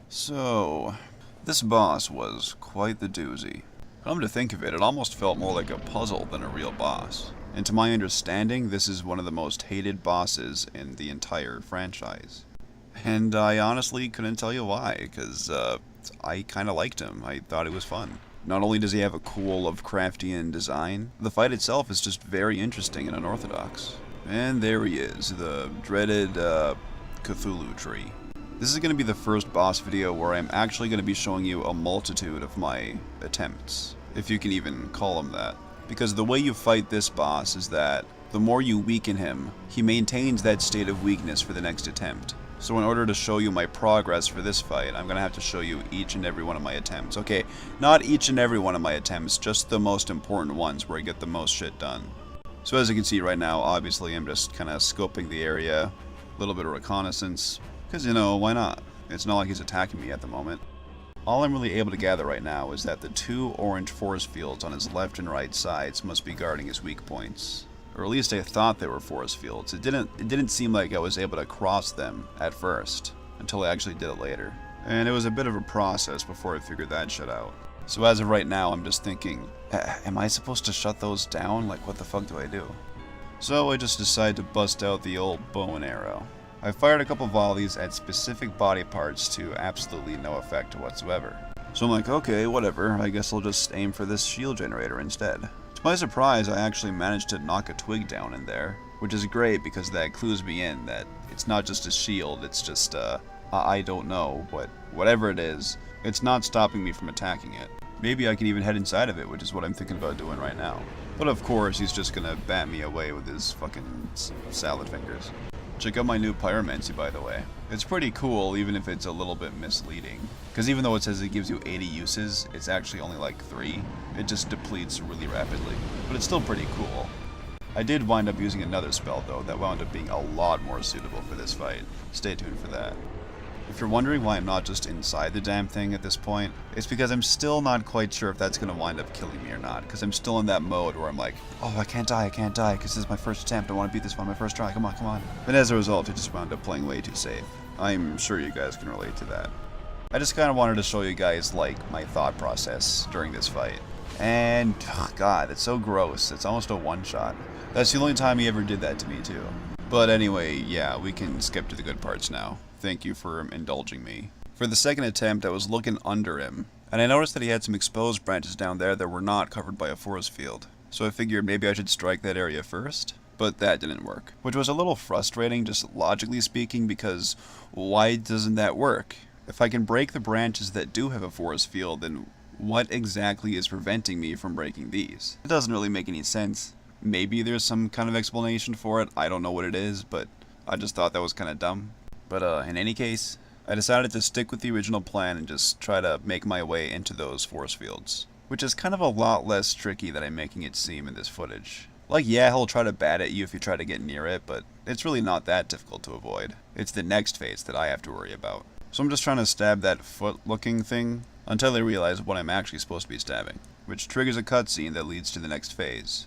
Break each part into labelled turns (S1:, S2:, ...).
S1: So, this boss was quite the doozy. Come to think of it, it almost felt more like a puzzle than a real boss. And to my understanding, this is one of the most hated bosses in the entire franchise. And I honestly couldn't tell you why, because I kind of liked him. I thought it was fun. Not only does he have a cool Lovecraftian design, the fight itself is just very interesting and unorthodox. And there he is, the dreaded Cthulhu tree. This is going to be the first boss video where I'm actually going to be showing you a multitude of my attempts, if you can even call them that. Because the way you fight this boss is that the more you weaken him, he maintains that state of weakness for the next attempt. So in order to show you my progress for this fight, I'm going to have to show you each and every one of my attempts. Okay, not each and every one of my attempts, just the most important ones where I get the most shit done. So as you can see right now, obviously I'm just kind of scoping the area, a little bit of reconnaissance. Because, you know, why not? It's not like he's attacking me at the moment. All I'm really able to gather right now is that the two orange force fields on his left and right sides must be guarding his weak points. Or at least I thought they were force fields. It didn't seem like I was able to cross them at first, until I actually did it later. And it was a bit of a process before I figured that shit out. So as of right now, I'm just thinking, am I supposed to shut those down? Like, what the fuck do I do? So I just decided to bust out the old bow and arrow. I fired a couple volleys at specific body parts to absolutely no effect whatsoever. So I'm like, okay, whatever, I guess I'll just aim for this shield generator instead. To my surprise, I actually managed to knock a twig down in there, which is great because that clues me in that it's not just a shield, it's just, I don't know, but whatever it is, it's not stopping me from attacking it. Maybe I can even head inside of it, which is what I'm thinking about doing right now. But of course, he's just gonna bat me away with his fucking salad fingers. Check out my new pyromancy, by the way. It's pretty cool, even if it's a little bit misleading. Because even though it says it gives you 80 uses, it's actually only like 3. It just depletes really rapidly. But it's still pretty cool. I did wind up using another spell, though, that wound up being a lot more suitable for this fight. Stay tuned for that. If you're wondering why I'm not just inside the damn thing at this point, it's because I'm still not quite sure if that's going to wind up killing me or not, because I'm still in that mode where I'm like, oh, I can't die, because this is my first attempt, I want to beat this one on my first try, come on, come on. And as a result, I just wound up playing way too safe. I'm sure you guys can relate to that. I just kind of wanted to show you guys, like, my thought process during this fight. And, oh god, it's so gross, it's almost a one-shot. That's the only time he ever did that to me, too. But anyway, yeah, we can skip to the good parts now. Thank you for indulging me. For the second attempt, I was looking under him, and I noticed that he had some exposed branches down there that were not covered by a force field. So I figured maybe I should strike that area first, but that didn't work. Which was a little frustrating, just logically speaking, because why doesn't that work? If I can break the branches that do have a force field, then what exactly is preventing me from breaking these? It doesn't really make any sense. Maybe there's some kind of explanation for it, I don't know what it is, but I just thought that was kind of dumb. But in any case, I decided to stick with the original plan and just try to make my way into those force fields. Which is kind of a lot less tricky than I'm making it seem in this footage. Like, yeah, he'll try to bat at you if you try to get near it, but it's really not that difficult to avoid. It's the next phase that I have to worry about. So I'm just trying to stab that foot-looking thing until I realize what I'm actually supposed to be stabbing, which triggers a cutscene that leads to the next phase.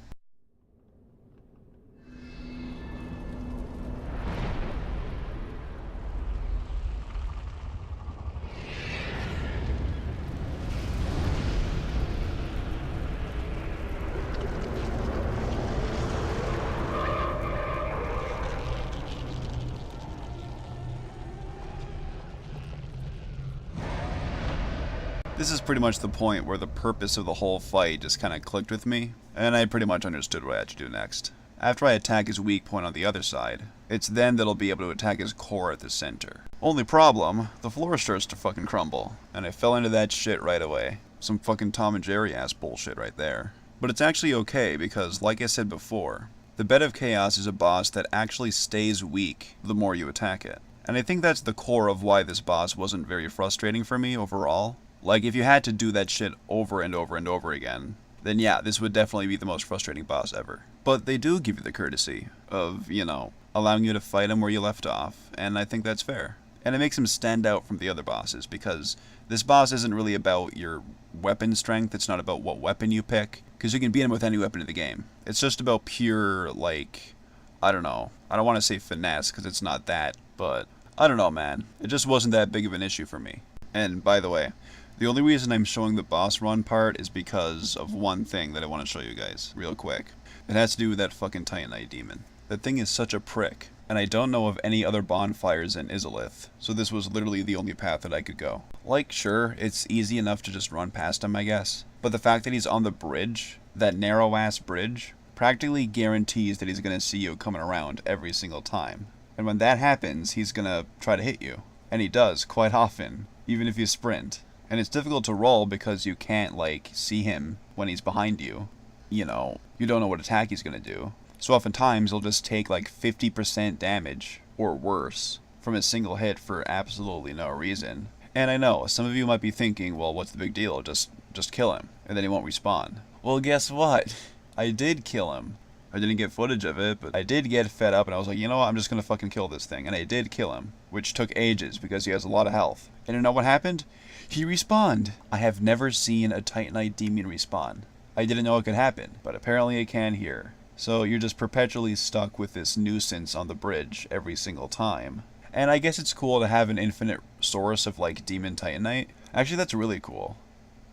S1: This is pretty much the point where the purpose of the whole fight just kind of clicked with me, and I pretty much understood what I had to do next. After I attack his weak point on the other side, it's then that I'll be able to attack his core at the center. Only problem, the floor starts to fucking crumble, and I fell into that shit right away. Some fucking Tom and Jerry ass bullshit right there. But it's actually okay because, like I said before, the Bed of Chaos is a boss that actually stays weak the more you attack it. And I think that's the core of why this boss wasn't very frustrating for me overall. Like, if you had to do that shit over and over and over again, then yeah, this would definitely be the most frustrating boss ever. But they do give you the courtesy of, you know, allowing you to fight him where you left off, and I think that's fair. And it makes him stand out from the other bosses, because this boss isn't really about your weapon strength, it's not about what weapon you pick, because you can beat him with any weapon in the game. It's just about pure, like, I don't know. I don't want to say finesse, because it's not that, but I don't know, man. It just wasn't that big of an issue for me. And by the way, the only reason I'm showing the boss run part is because of one thing that I want to show you guys real quick. It has to do with that fucking Titanite demon. That thing is such a prick, and I don't know of any other bonfires in Izalith, so this was literally the only path that I could go. Like, sure, it's easy enough to just run past him, I guess, but the fact that he's on the bridge, that narrow-ass bridge, practically guarantees that he's gonna see you coming around every single time. And when that happens, he's gonna try to hit you. And he does, quite often, even if you sprint. And it's difficult to roll because you can't, like, see him when he's behind you. You know, you don't know what attack he's gonna do. So oftentimes, he'll just take, like, 50% damage, or worse, from a single hit for absolutely no reason. And I know, some of you might be thinking, well, what's the big deal? Just kill him, and then he won't respawn. Well, guess what? I did kill him. I didn't get footage of it, but I did get fed up and I was like, you know what, I'm just gonna fucking kill this thing. And I did kill him, which took ages because he has a lot of health. And you know what happened? He respawned. I have never seen a Titanite demon respawn. I didn't know it could happen, but apparently it can here. So you're just perpetually stuck with this nuisance on the bridge every single time. And I guess it's cool to have an infinite source of, like, demon Titanite. Actually, that's really cool.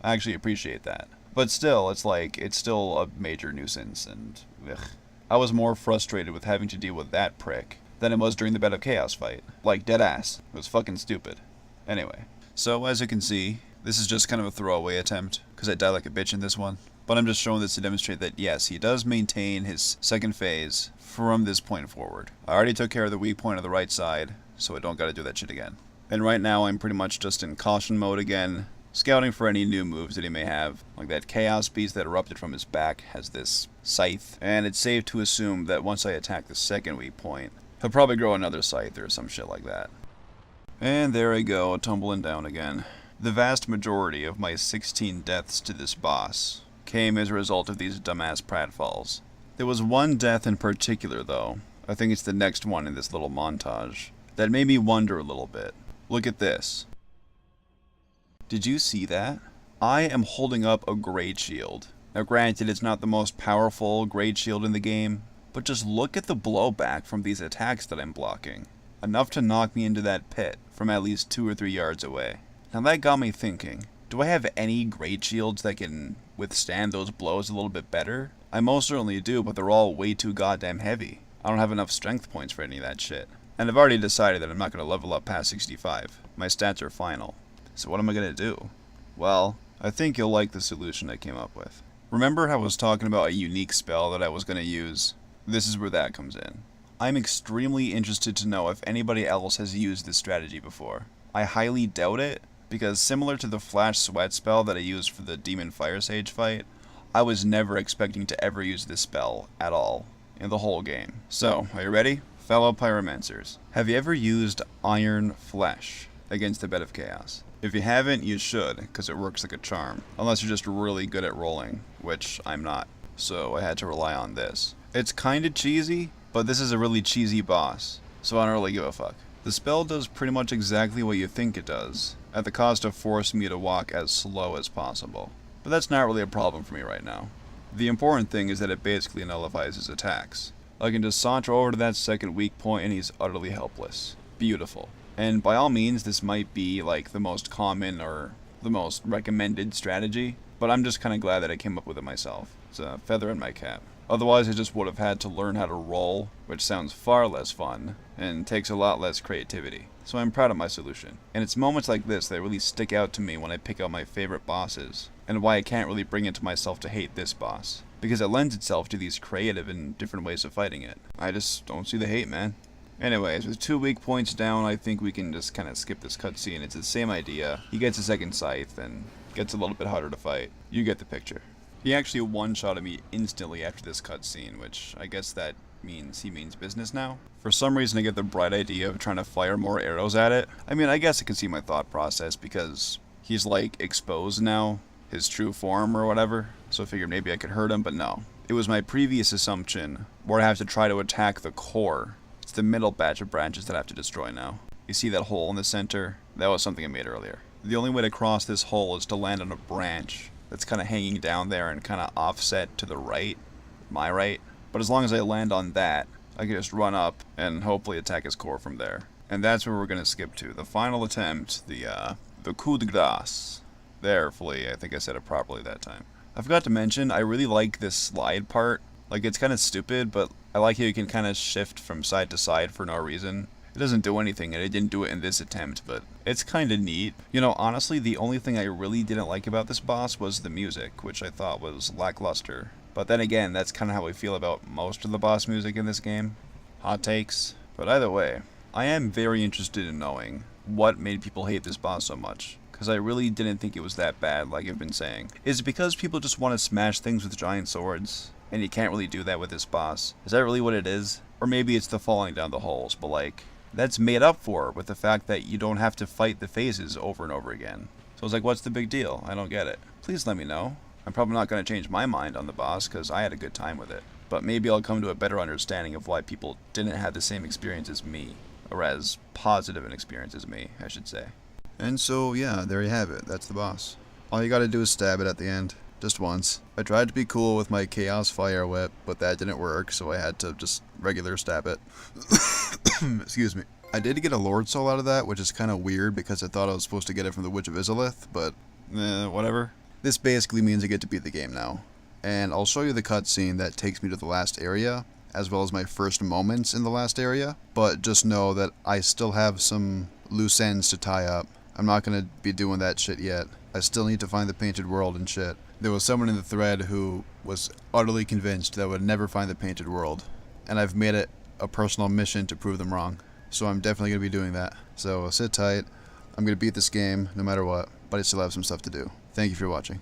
S1: I actually appreciate that. But still, it's like, it's still a major nuisance, and ugh. I was more frustrated with having to deal with that prick than it was during the Bed of Chaos fight. Like, dead ass. It was fucking stupid. Anyway, so as you can see, this is just kind of a throwaway attempt, because I died like a bitch in this one. But I'm just showing this to demonstrate that, yes, he does maintain his second phase from this point forward. I already took care of the weak point on the right side, so I don't gotta do that shit again. And right now, I'm pretty much just in caution mode again, scouting for any new moves that he may have. Like that Chaos Beast that erupted from his back has this scythe, and it's safe to assume that once I attack the second weak point, he'll probably grow another scythe or some shit like that. And there I go, tumbling down again. The vast majority of my 16 deaths to this boss came as a result of these dumbass pratfalls. There was one death in particular, though, I think it's the next one in this little montage, that made me wonder a little bit. Look at this. Did you see that? I am holding up a Great Shield. Now granted, it's not the most powerful Great Shield in the game, but just look at the blowback from these attacks that I'm blocking. Enough to knock me into that pit from at least 2 or 3 yards away. Now that got me thinking, do I have any Great Shields that can withstand those blows a little bit better? I most certainly do, but they're all way too goddamn heavy. I don't have enough strength points for any of that shit. And I've already decided that I'm not going to level up past 65. My stats are final. So what am I going to do? Well, I think you'll like the solution I came up with. Remember how I was talking about a unique spell that I was going to use? This is where that comes in. I'm extremely interested to know if anybody else has used this strategy before. I highly doubt it, because similar to the Flash Sweat spell that I used for the Demon Fire Sage fight, I was never expecting to ever use this spell at all in the whole game. So, are you ready? Fellow Pyromancers, have you ever used Iron Flesh against the Bed of Chaos? If you haven't, you should, because it works like a charm. Unless you're just really good at rolling, which I'm not. So I had to rely on this. It's kinda cheesy, but this is a really cheesy boss, so I don't really give a fuck. The spell does pretty much exactly what you think it does, at the cost of forcing me to walk as slow as possible. But that's not really a problem for me right now. The important thing is that it basically nullifies his attacks. I can just saunter over to that second weak point and he's utterly helpless. Beautiful. And by all means, this might be like the most common or the most recommended strategy, but I'm just kind of glad that I came up with it myself. It's a feather in my cap. Otherwise, I just would have had to learn how to roll, which sounds far less fun, and takes a lot less creativity. So I'm proud of my solution. And it's moments like this that really stick out to me when I pick out my favorite bosses, and why I can't really bring it to myself to hate this boss. Because it lends itself to these creative and different ways of fighting it. I just don't see the hate, man. Anyways, with 2 weak points down, I think we can just kind of skip this cutscene. It's the same idea. He gets a second scythe, and gets a little bit harder to fight. You get the picture. He actually one-shotted me instantly after this cutscene, which I guess that means he means business now. For some reason, I get the bright idea of trying to fire more arrows at it. I mean, I guess I can see my thought process, because he's, like, exposed now, his true form or whatever, so I figured maybe I could hurt him, but no. It was my previous assumption, where I have to try to attack the core. It's the middle batch of branches that I have to destroy now. You see that hole in the center? That was something I made earlier. The only way to cross this hole is to land on a branch that's kind of hanging down there and kind of offset to the right, my right. But as long as I land on that, I can just run up and hopefully attack his core from there. And that's where we're going to skip to. The final attempt, the The coup de grace. There, Flea. I think I said it properly that time. I forgot to mention, I really like this slide part. Like, it's kind of stupid, but I like how you can kind of shift from side to side for no reason. It doesn't do anything, and it didn't do it in this attempt, but it's kind of neat. You know, honestly, the only thing I really didn't like about this boss was the music, which I thought was lackluster. But then again, that's kind of how I feel about most of the boss music in this game. Hot takes. But either way, I am very interested in knowing what made people hate this boss so much. Because I really didn't think it was that bad, like I've been saying. Is it because people just want to smash things with giant swords? And you can't really do that with this boss. Is that really what it is? Or maybe it's the falling down the holes, but like, that's made up for with the fact that you don't have to fight the phases over and over again. So it's like, what's the big deal? I don't get it. Please let me know. I'm probably not going to change my mind on the boss because I had a good time with it. But maybe I'll come to a better understanding of why people didn't have the same experience as me. Or as positive an experience as me, I should say. And so, yeah, there you have it. That's the boss. All you gotta do is stab it at the end. Just once. I tried to be cool with my Chaos Fire Whip, but that didn't work, so I had to just regular stab it. Excuse me. I did get a Lord Soul out of that, which is kind of weird because I thought I was supposed to get it from the Witch of Izalith, but whatever. This basically means I get to beat the game now. And I'll show you the cutscene that takes me to the last area, as well as my first moments in the last area, but just know that I still have some loose ends to tie up. I'm not going to be doing that shit yet. I still need to find the Painted World and shit. There was someone in the thread who was utterly convinced that I would never find the Painted World, and I've made it a personal mission to prove them wrong. So I'm definitely going to be doing that. So sit tight. I'm going to beat this game no matter what, but I still have some stuff to do. Thank you for watching.